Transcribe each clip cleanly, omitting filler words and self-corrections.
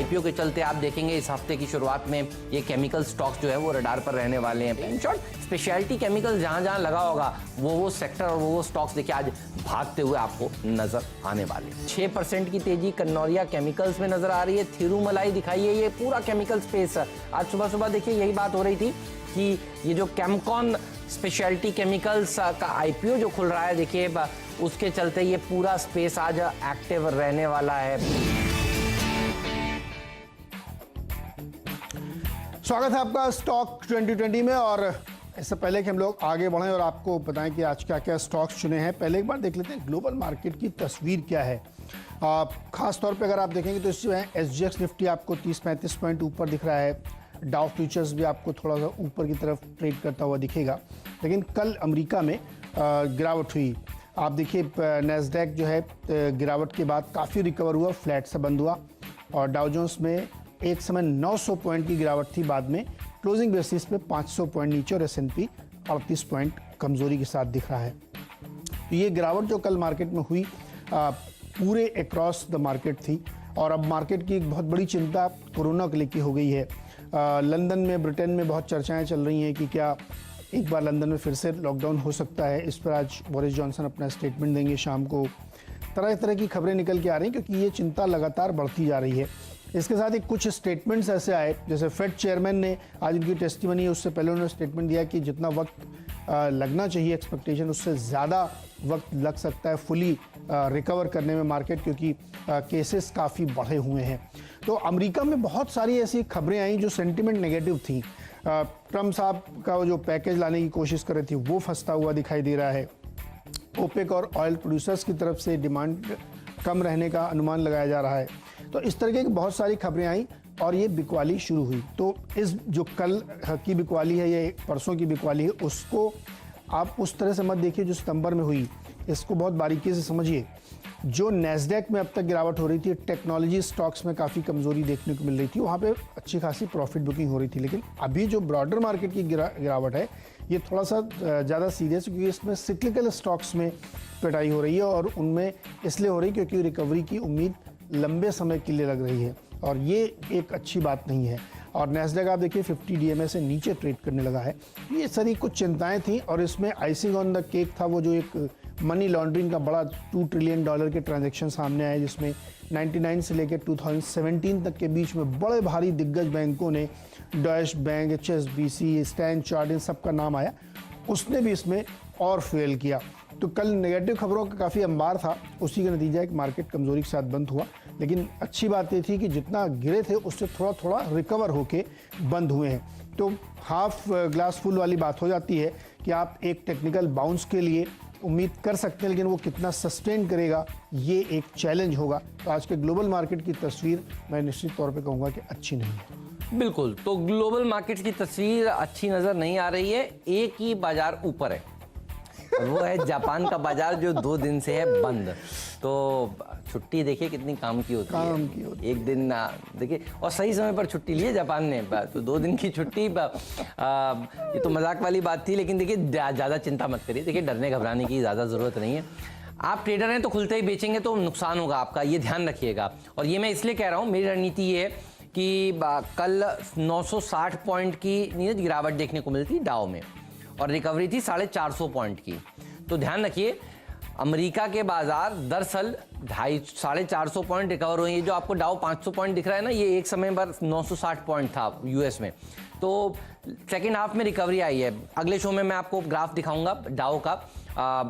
IPO के चलते आप देखेंगे इस हफ्ते की शुरुआत में ये केमिकल स्टॉक्स जो है वो रडार पर रहने वाले हैं। इन शॉर्ट स्पेशलिटी केमिकल जहां जहां लगा होगा वो सेक्टर और वो स्टॉक्स देखिए आज भागते हुए आपको नजर आने वाले। 6% की तेजी कन्नौरिया केमिकल्स में नजर आ रही है। थिरुमलाई दिखाइए, ये पूरा केमिकल स्पेस। आज सुबह सुबह देखिए यही बात हो रही थी कि ये जो केमकॉन स्पेशलिटी केमिकल्स का आईपीओ जो खुल रहा है, देखिए उसके चलते ये पूरा स्पेस आज एक्टिव रहने वाला है। स्वागत है आपका स्टॉक 2020 में। और इससे पहले कि हम लोग आगे बढ़ें और आपको बताएं कि आज क्या क्या स्टॉक्स चुने हैं, पहले एक बार देख लेते हैं ग्लोबल मार्केट की तस्वीर क्या है। खास तौर पे अगर आप देखेंगे तो इसमें एसजीएक्स निफ्टी आपको 30-35 पॉइंट ऊपर दिख रहा है। डाउ फ्यूचर्स भी आपको थोड़ा सा ऊपर की तरफ ट्रेड करता हुआ दिखेगा। लेकिन कल अमेरिका में गिरावट हुई। आप देखिए नैस्डैक जो है गिरावट के बाद काफ़ी रिकवर हुआ, फ्लैट से बंद हुआ। और डाउ जोन्स में एक समय 900 पॉइंट की गिरावट थी, बाद में क्लोजिंग बेसिस पे 500 पॉइंट नीचे और S&P 38 पॉइंट कमजोरी के साथ दिख रहा है। तो ये गिरावट जो कल मार्केट में हुई पूरे अक्रॉस द मार्केट थी। और अब मार्केट की एक बहुत बड़ी चिंता कोरोना को लेकर हो गई है। लंदन में, ब्रिटेन में बहुत चर्चाएं चल रही हैं कि क्या एक बार लंदन में फिर से लॉकडाउन हो सकता है। इस पर आज बोरिस जॉनसन अपना स्टेटमेंट देंगे शाम को। तरह तरह की खबरें निकल के आ रही हैं क्योंकि ये चिंता लगातार बढ़ती जा रही है। इसके साथ ही कुछ स्टेटमेंट्स ऐसे आए, जैसे फेड चेयरमैन ने आज उनकी टेस्टिमनी है, उससे पहले उन्होंने स्टेटमेंट दिया कि जितना वक्त लगना चाहिए एक्सपेक्टेशन उससे ज़्यादा वक्त लग सकता है फुली रिकवर करने में मार्केट, क्योंकि केसेस काफ़ी बढ़े हुए हैं। तो अमेरिका में बहुत सारी ऐसी खबरें आई जो सेंटिमेंट नेगेटिव थी। ट्रम्प साहब का वो जो पैकेज लाने की कोशिश कर रही थी वो फंसता हुआ दिखाई दे रहा है। ओपेक और ऑयल प्रोड्यूसर्स की तरफ से डिमांड कम रहने का अनुमान लगाया जा रहा है। तो इस तरह की बहुत सारी खबरें आई और ये बिकवाली शुरू हुई। तो इस जो कल की बिकवाली है, ये परसों की बिकवाली है, उसको आप उस तरह से मत देखिए जो सितंबर में हुई। इसको बहुत बारीकी से समझिए। जो नैस्डैक में अब तक गिरावट हो रही थी, टेक्नोलॉजी स्टॉक्स में काफ़ी कमजोरी देखने को मिल रही थी, वहाँ पे अच्छी खासी प्रॉफिट बुकिंग हो रही थी। लेकिन अभी जो ब्रॉडर मार्केट की गिरावट है ये थोड़ा सा ज़्यादा सीरियस, क्योंकि इसमें सिक्लिकल स्टॉक्स में पिटाई हो रही है और उनमें इसलिए हो रही है क्योंकि रिकवरी की उम्मीद लंबे समय के लिए लग रही है और ये एक अच्छी बात नहीं है। और नैस्डैक आप देखिए 50 DMA से नीचे ट्रेड करने लगा है। ये सारी कुछ चिंताएं थी और इसमें आइसिंग ऑन द केक था वो जो एक मनी लॉन्ड्रिंग का बड़ा $2 ट्रिलियन के ट्रांजैक्शन सामने आए, जिसमें 99 से लेकर 2017 तक के बीच में बड़े भारी दिग्गज बैंकों ने, Deutsche bank, HSBC, stand chart, इन सब का नाम आया। उसने भी इसमें और फेल किया। तो कल नेगेटिव खबरों का काफ़ी अंबार था, उसी का नतीजा है कि मार्केट कमजोरी के साथ बंद हुआ। लेकिन अच्छी बात ये थी कि जितना गिरे थे उससे थोड़ा थोड़ा रिकवर होके बंद हुए हैं। तो हाफ ग्लास फुल वाली बात हो जाती है कि आप एक टेक्निकल बाउंस के लिए उम्मीद कर सकते हैं, लेकिन वो कितना सस्टेन करेगा ये एक चैलेंज होगा। तो आज के ग्लोबल मार्केट की तस्वीर मैं निश्चित तौर पे कहूँगा कि अच्छी नहीं है। बिल्कुल, तो ग्लोबल मार्केट की तस्वीर अच्छी नजर नहीं आ रही है। एक ही बाजार ऊपर है, वो है जापान का बाजार जो 2 दिन से है बंद। तो छुट्टी देखिए कितनी काम की होती है। एक दिन देखिए, और सही समय पर छुट्टी ली है जापान ने, तो 2 दिन की छुट्टी। ये तो मजाक वाली बात थी, लेकिन देखिए ज़्यादा चिंता मत करिए। देखिए डरने घबराने की ज़्यादा ज़रूरत नहीं है। आप ट्रेडर हैं तो खुलते ही बेचेंगे तो नुकसान होगा आपका, ये ध्यान रखिएगा। और ये मैं इसलिए कह रहा हूँ, मेरी रणनीति ये है कि कल 960 पॉइंट की गिरावट देखने को मिलती डाउ में और रिकवरी थी 450 पॉइंट की। तो ध्यान रखिए, अमेरिका के बाजार दरअसल 450 पॉइंट रिकवर हुए। ये जो आपको डाउ 500 पॉइंट दिख रहा है ना, ये एक समय पर 960 पॉइंट था यूएस में। तो सेकेंड हाफ में रिकवरी आई है। अगले शो में मैं आपको ग्राफ दिखाऊंगा डाउ का,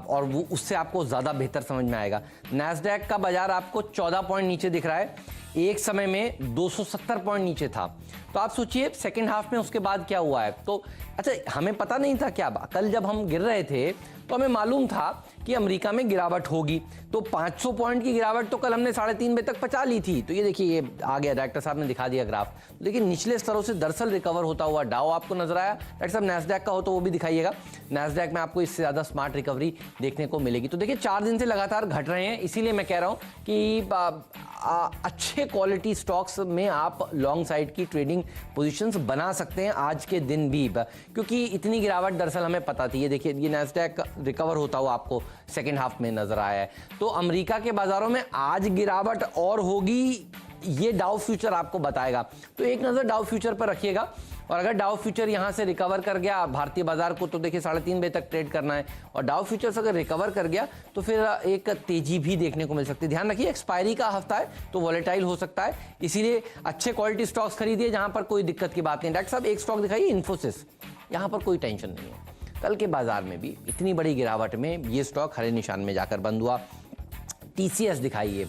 और वो उससे आपको ज़्यादा बेहतर समझ में आएगा। नैस्डैक का बाजार आपको 14 पॉइंट नीचे दिख रहा है, एक समय में 270 पॉइंट नीचे था। तो आप सोचिए सेकेंड हाफ में उसके बाद क्या हुआ है। तो अच्छा, हमें पता नहीं था क्या, कल जब हम गिर रहे थे तो हमें मालूम था कि अमेरिका में गिरावट होगी। तो 500 पॉइंट की गिरावट तो कल हमने 3:30 बजे तक पचा ली थी। तो ये देखिए, ये आ गया, डायरेक्टर साहब ने दिखा दिया ग्राफ। लेकिन निचले स्तरों से दरअसल रिकवर होता हुआ डाउ आपको नजर आया। डायरेक्टर साहब नैस्डैक का हो तो वो भी दिखाइएगा। नैस्डैक में आपको इससे ज़्यादा स्मार्ट रिकवरी देखने को मिलेगी। तो देखिए 4 दिन से लगातार घट रहे हैं, इसीलिए मैं कह रहा हूँ कि अच्छे क्वालिटी स्टॉक्स में आप लॉन्ग साइड की ट्रेडिंग पोजीशंस बना सकते हैं आज के दिन भी, क्योंकि इतनी गिरावट दरअसल हमें पता थी। ये देखिए, ये नैस्डैक रिकवर होता हुआ आपको सेकेंड हाफ में नजर आया है। तो अमेरिका के बाजारों में आज गिरावट और होगी ये डाउ फ्यूचर आपको बताएगा। तो एक नज़र डाउ फ्यूचर पर रखिएगा, और अगर डाउ फ्यूचर यहाँ से रिकवर कर गया, भारतीय बाजार को तो देखिए 3:30 बजे तक ट्रेड करना है, और डाउ फ्यूचर्स अगर रिकवर कर गया तो फिर एक तेजी भी देखने को मिल सकती है। ध्यान रखिए एक्सपायरी का हफ्ता है तो वॉलेटाइल हो सकता है, इसीलिए अच्छे क्वालिटी स्टॉक्स खरीदिए जहां पर कोई दिक्कत की बात नहीं। डॉक्टर साहब एक स्टॉक दिखाइए, इन्फोसिस, यहाँ पर कोई टेंशन नहीं है। कल के बाजार में भी इतनी बड़ी गिरावट में ये स्टॉक हरे निशान में जाकर बंद हुआ। टीसीएस दिखाइए,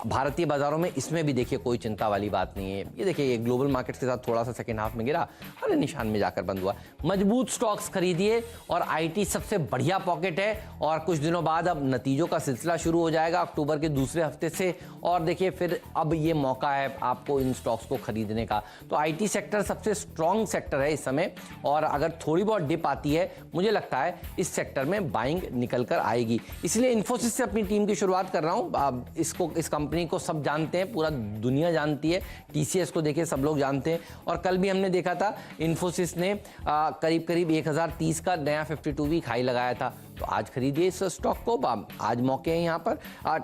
भारतीय बाजारों में इसमें भी देखिए कोई चिंता वाली बात नहीं है। ये देखिए ग्लोबल मार्केट्स के साथ थोड़ा सा सेकेंड हाफ में गिरा, हरे निशान में जाकर बंद हुआ। मजबूत स्टॉक्स खरीदिए, और आईटी सबसे बढ़िया पॉकेट है, और कुछ दिनों बाद अब नतीजों का सिलसिला शुरू हो जाएगा अक्टूबर के दूसरे हफ्ते से, और देखिए फिर अब ये मौका है आपको इन स्टॉक्स को खरीदने का। तो आईटी सेक्टर सबसे स्ट्रॉन्ग सेक्टर है इस समय, और अगर थोड़ी बहुत डिप आती है मुझे लगता है इस सेक्टर में बाइंग निकल कर आएगी। इसलिए इन्फोसिस से अपनी टीम की शुरुआत कर रहा हूँ। इसको, इस कंपनी को सब जानते हैं, पूरा दुनिया जानती है। टीसीएस को देखिए सब लोग जानते हैं, और कल भी हमने देखा था इन्फोसिस ने करीब करीब 1030 का नया 52 वीक हाई लगाया था। तो आज खरीदिए इस स्टॉक को, आज मौके हैं यहाँ पर।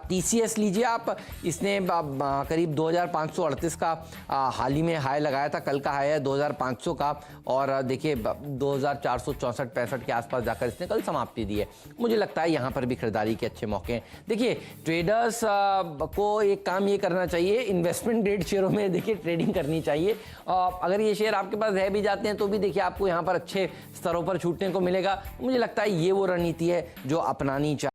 टीसीएस लीजिए आप, इसने करीब 2538 का हाल ही में हाई लगाया था, कल का हाई है 2500 का, और देखिए 2464-65 के आसपास जाकर इसने कल समाप्ति दी है। मुझे लगता है यहाँ पर भी खरीदारी के अच्छे मौके हैं। देखिए ट्रेडर्स को एक काम ये करना चाहिए, इन्वेस्टमेंट ग्रेड शेयरों में देखिए ट्रेडिंग करनी चाहिए। अगर ये शेयर आपके पास रह भी जाते हैं तो भी देखिए आपको यहाँ पर अच्छे स्तरों पर छूटने को मिलेगा। मुझे लगता है ये वो रणनीति है जो अपनानी चाहिए।